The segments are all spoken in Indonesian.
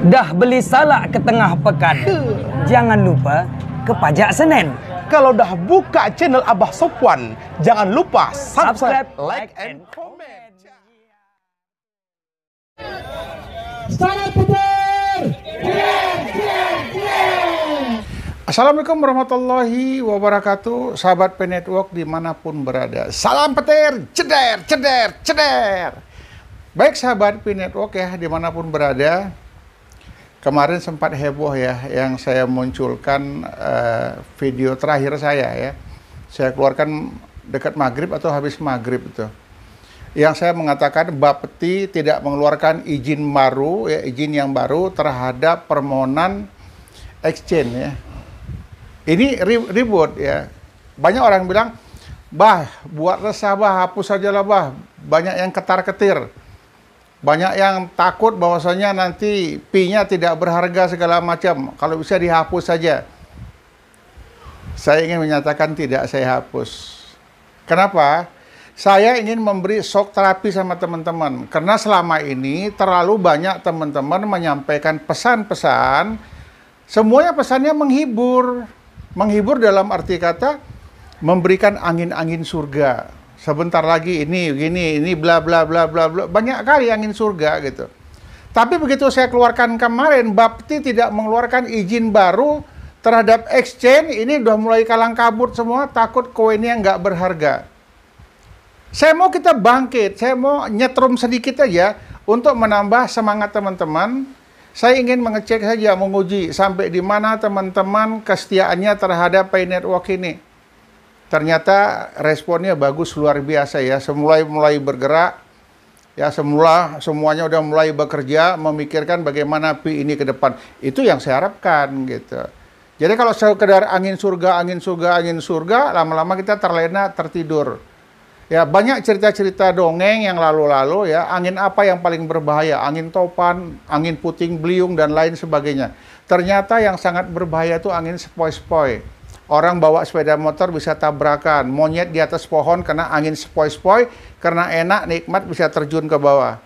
Dah beli salak ke tengah pekan, jangan lupa ke Pajak Senen. Kalau dah buka channel Abah Sopwan, jangan lupa subscribe, like, and comment. Selamat Petir! Assalamualaikum warahmatullahi wabarakatuh, sahabat P Network dimanapun berada. Salam petir, ceder, ceder, ceder. Baik sahabat P Network ya, dimanapun berada. Kemarin sempat heboh ya, yang saya munculkan video terakhir saya ya. Saya keluarkan dekat maghrib atau habis maghrib itu. Yang saya mengatakan Bapeti tidak mengeluarkan izin baru, ya, izin yang baru terhadap permohonan exchange ya. Ini ribut ya. Banyak orang bilang, bah, buat resah bah, hapus sajalah bah. Banyak yang ketar-ketir. Banyak yang takut bahwasanya nanti P-nya tidak berharga segala macam. Kalau bisa dihapus saja. Saya ingin menyatakan tidak saya hapus. Kenapa? Saya ingin memberi shock terapi sama teman-teman. Karena selama ini terlalu banyak teman-teman menyampaikan pesan-pesan. Semuanya pesannya menghibur. Menghibur dalam arti kata memberikan angin-angin surga. Sebentar lagi ini bla bla bla bla bla, banyak kali angin surga gitu. Tapi begitu saya keluarkan kemarin, Bapeti tidak mengeluarkan izin baru terhadap exchange, ini udah mulai kalang kabut semua, takut koinnya nggak berharga. Saya mau kita bangkit, saya mau nyetrum sedikit aja untuk menambah semangat teman-teman. Saya ingin mengecek saja, menguji sampai di mana teman-teman kesetiaannya terhadap P Network ini. Ternyata responnya bagus luar biasa ya, mulai bergerak ya, semuanya udah mulai bekerja memikirkan bagaimana P ini ke depan. Itu yang saya harapkan gitu. Jadi kalau sekedar angin surga, lama-lama kita terlena, tertidur. Ya, banyak cerita-cerita dongeng yang lalu-lalu ya, angin apa yang paling berbahaya? Angin topan, angin puting beliung dan lain sebagainya. Ternyata yang sangat berbahaya itu angin sepoi-sepoi. Orang bawa sepeda motor bisa tabrakan, monyet di atas pohon kena angin sepoi-sepoi, karena enak, nikmat bisa terjun ke bawah.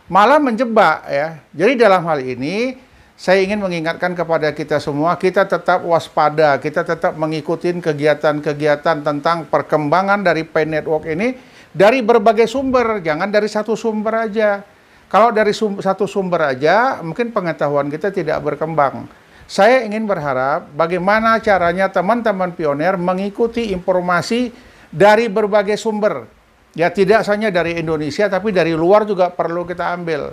Malah menjebak ya. Jadi dalam hal ini, saya ingin mengingatkan kepada kita semua, kita tetap waspada, kita tetap mengikuti kegiatan-kegiatan tentang perkembangan dari P Network ini, dari berbagai sumber, jangan dari satu sumber aja. Kalau dari satu sumber aja, mungkin pengetahuan kita tidak berkembang. Saya ingin berharap bagaimana caranya teman-teman pionir mengikuti informasi dari berbagai sumber. Ya tidak hanya dari Indonesia, tapi dari luar juga perlu kita ambil.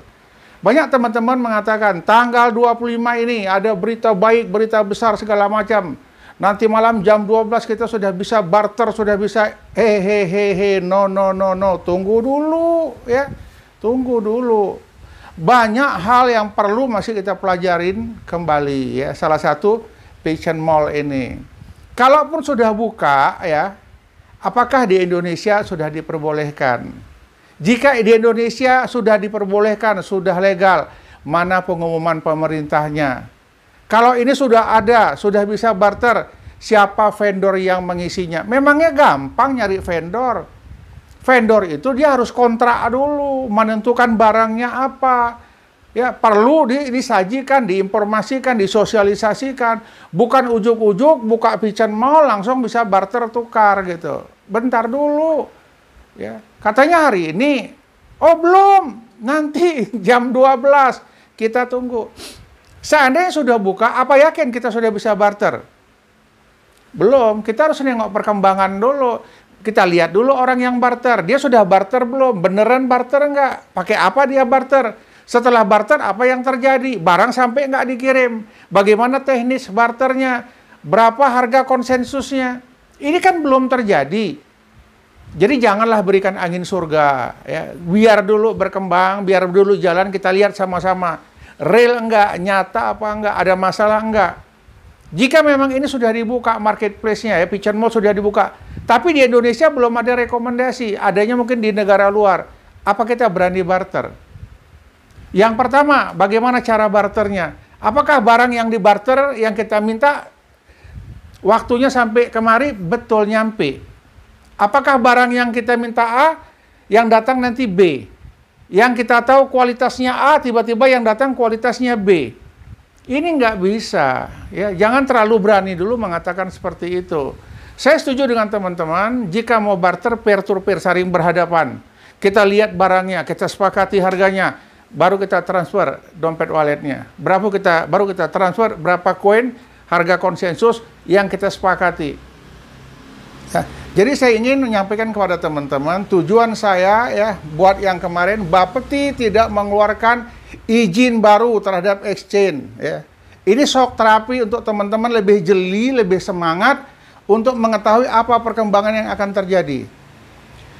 Banyak teman-teman mengatakan, tanggal 25 ini ada berita baik, berita besar segala macam. Nanti malam jam 12 kita sudah bisa barter, sudah bisa hehehe, no, tunggu dulu ya, tunggu dulu. Banyak hal yang perlu masih kita pelajarin kembali ya. Salah satu Fashion Mall ini. Kalaupun sudah buka ya, apakah di Indonesia sudah diperbolehkan? Jika di Indonesia sudah diperbolehkan, sudah legal, mana pengumuman pemerintahnya? Kalau ini sudah ada, sudah bisa barter, siapa vendor yang mengisinya? Memangnya gampang nyari vendor? Vendor itu dia harus kontrak dulu, menentukan barangnya apa. Ya, perlu disajikan, diinformasikan, disosialisasikan. Bukan ujuk-ujuk buka Fashion Mall langsung bisa barter tukar gitu. Bentar dulu. Ya, katanya hari ini. Oh, belum. Nanti jam 12 kita tunggu. Seandainya sudah buka, apa yakin kita sudah bisa barter? Belum, kita harus nengok perkembangan dulu. Kita lihat dulu orang yang barter. Dia sudah barter belum? Beneran barter enggak? Pakai apa dia barter? Setelah barter, apa yang terjadi? Barang sampai enggak dikirim? Bagaimana teknis barternya? Berapa harga konsensusnya? Ini kan belum terjadi. Jadi janganlah berikan angin surga. Ya. Biar dulu berkembang, biar dulu jalan, kita lihat sama-sama. Real enggak? Nyata apa enggak? Ada masalah enggak? Jika memang ini sudah dibuka marketplace-nya, ya, Fashion Mall sudah dibuka, tapi di Indonesia belum ada rekomendasi, adanya mungkin di negara luar, apa kita berani barter? Yang pertama, bagaimana cara barternya? Apakah barang yang dibarter, yang kita minta, waktunya sampai kemari betul nyampe? Apakah barang yang kita minta A, yang datang nanti B? Yang kita tahu kualitasnya A, tiba-tiba yang datang kualitasnya B. Ini nggak bisa. Ya, jangan terlalu berani dulu mengatakan seperti itu. Saya setuju dengan teman-teman, jika mau barter peer to peer, saling berhadapan. Kita lihat barangnya, kita sepakati harganya, baru kita transfer dompet walletnya. Baru kita transfer berapa koin, harga konsensus yang kita sepakati. Ya, jadi saya ingin menyampaikan kepada teman-teman, tujuan saya ya buat yang kemarin, Bapeti tidak mengeluarkan izin baru terhadap exchange. Ya. Ini shock terapi untuk teman-teman lebih jeli, lebih semangat untuk mengetahui apa perkembangan yang akan terjadi.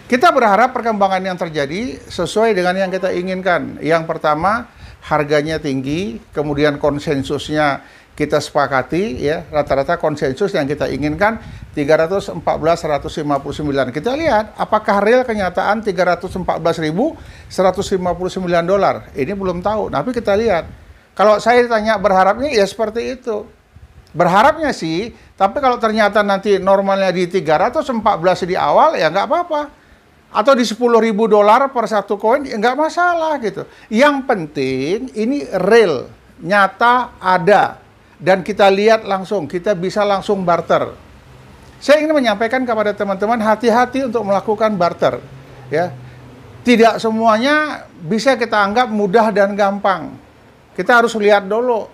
Kita berharap perkembangan yang terjadi sesuai dengan yang kita inginkan. Yang pertama, harganya tinggi, kemudian konsensusnya kita sepakati, ya rata-rata konsensus yang kita inginkan 314.159. Kita lihat apakah real kenyataan 314.159 dolar. Ini belum tahu, tapi kita lihat. Kalau saya ditanya berharapnya ya seperti itu. Berharapnya sih, tapi kalau ternyata nanti normalnya di 314 di awal ya nggak apa-apa. Atau di 10.000 dolar per satu koin ya nggak masalah gitu. Yang penting ini real, nyata, ada. Dan kita lihat langsung, kita bisa langsung barter. Saya ingin menyampaikan kepada teman-teman, hati-hati untuk melakukan barter. Ya, tidak semuanya bisa kita anggap mudah dan gampang. Kita harus lihat dulu,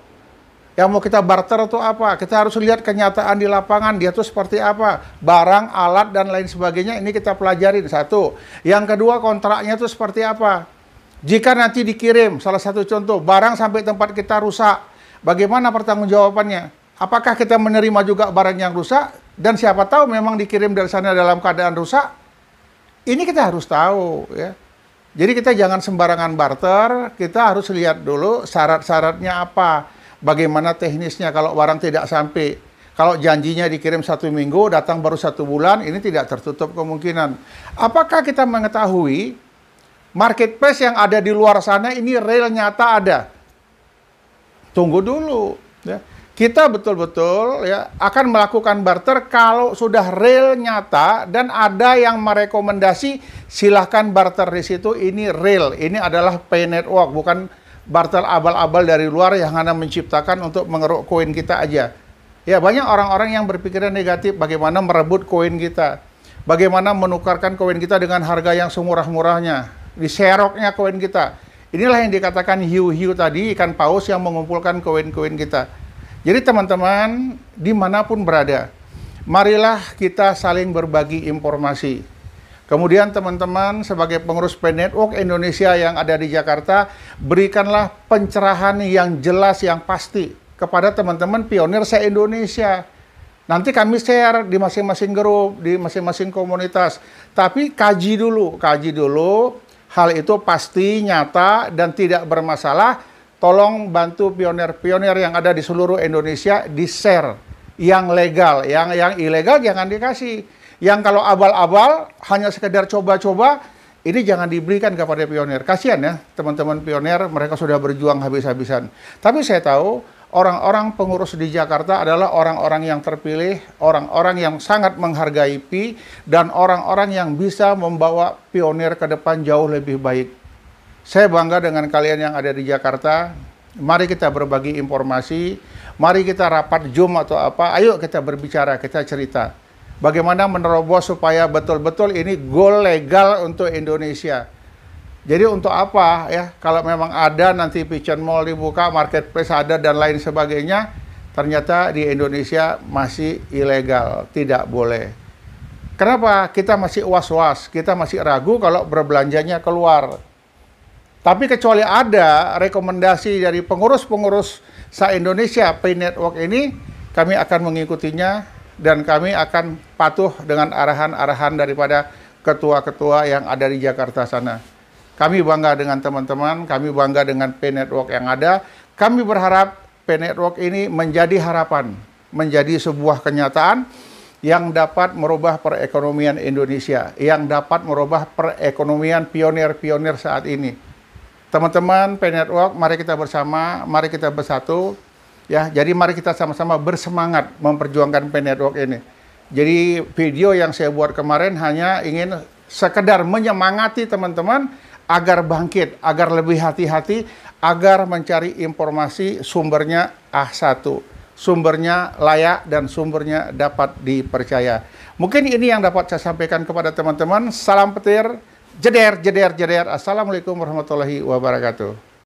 yang mau kita barter itu apa. Kita harus lihat kenyataan di lapangan, dia itu seperti apa. Barang, alat, dan lain sebagainya, ini kita pelajarin, satu. Yang kedua, kontraknya itu seperti apa. Jika nanti dikirim, salah satu contoh, barang sampai tempat kita rusak, bagaimana pertanggungjawabannya? Apakah kita menerima juga barang yang rusak? Dan siapa tahu memang dikirim dari sana dalam keadaan rusak? Ini kita harus tahu, ya. Jadi kita jangan sembarangan barter, kita harus lihat dulu syarat-syaratnya apa. Bagaimana teknisnya kalau barang tidak sampai. Kalau janjinya dikirim 1 minggu, datang baru 1 bulan, ini tidak tertutup kemungkinan. Apakah kita mengetahui marketplace yang ada di luar sana ini real nyata ada? Tunggu dulu, ya. Kita betul-betul ya akan melakukan barter kalau sudah real nyata dan ada yang merekomendasi, silahkan barter di situ. Ini real, ini adalah pay network, bukan barter abal-abal dari luar yang hanya menciptakan untuk mengeruk koin kita aja. Ya, banyak orang-orang yang berpikiran negatif, bagaimana merebut koin kita, bagaimana menukarkan koin kita dengan harga yang semurah-murahnya, diseroknya koin kita. Inilah yang dikatakan hiu-hiu tadi, ikan paus yang mengumpulkan koin-koin kita. Jadi teman-teman, dimanapun berada, marilah kita saling berbagi informasi. Kemudian teman-teman, sebagai pengurus Pay Network Indonesia yang ada di Jakarta, berikanlah pencerahan yang jelas, yang pasti kepada teman-teman pionir se-Indonesia. Nanti kami share di masing-masing grup, di masing-masing komunitas. Tapi kaji dulu. Hal itu pasti, nyata, dan tidak bermasalah. Tolong bantu pionir-pionir yang ada di seluruh Indonesia di-share. Yang legal, yang ilegal jangan dikasih. Yang kalau abal-abal, hanya sekedar coba-coba, ini jangan diberikan kepada pionir. Kasihan ya, teman-teman pionir, mereka sudah berjuang habis-habisan. Tapi saya tahu, orang-orang pengurus di Jakarta adalah orang-orang yang terpilih, orang-orang yang sangat menghargai PI, dan orang-orang yang bisa membawa pionir ke depan jauh lebih baik. Saya bangga dengan kalian yang ada di Jakarta. Mari kita berbagi informasi, mari kita rapat Zoom atau apa, ayo kita berbicara, kita cerita. Bagaimana menerobos supaya betul-betul ini goal legal untuk Indonesia. Jadi untuk apa ya, kalau memang ada nanti Pigeon Mall dibuka, marketplace ada dan lain sebagainya, ternyata di Indonesia masih ilegal, tidak boleh. Kenapa? Kita masih was-was, kita masih ragu kalau berbelanjanya keluar. Tapi kecuali ada rekomendasi dari pengurus-pengurus se-Indonesia Pay Network ini, kami akan mengikutinya dan kami akan patuh dengan arahan-arahan daripada ketua-ketua yang ada di Jakarta sana. Kami bangga dengan teman-teman, kami bangga dengan Pay Network yang ada. Kami berharap Pay Network ini menjadi harapan, menjadi sebuah kenyataan yang dapat merubah perekonomian Indonesia, yang dapat merubah perekonomian pionir-pionir saat ini. Teman-teman Pay Network, mari kita bersama, mari kita bersatu, ya. Jadi mari kita sama-sama bersemangat memperjuangkan Pay Network ini. Jadi video yang saya buat kemarin hanya ingin sekedar menyemangati teman-teman agar bangkit, agar lebih hati-hati, agar mencari informasi sumbernya A1. Sumbernya layak dan sumbernya dapat dipercaya. Mungkin ini yang dapat saya sampaikan kepada teman-teman. Salam petir, jeder, jeder, jeder. Assalamualaikum warahmatullahi wabarakatuh.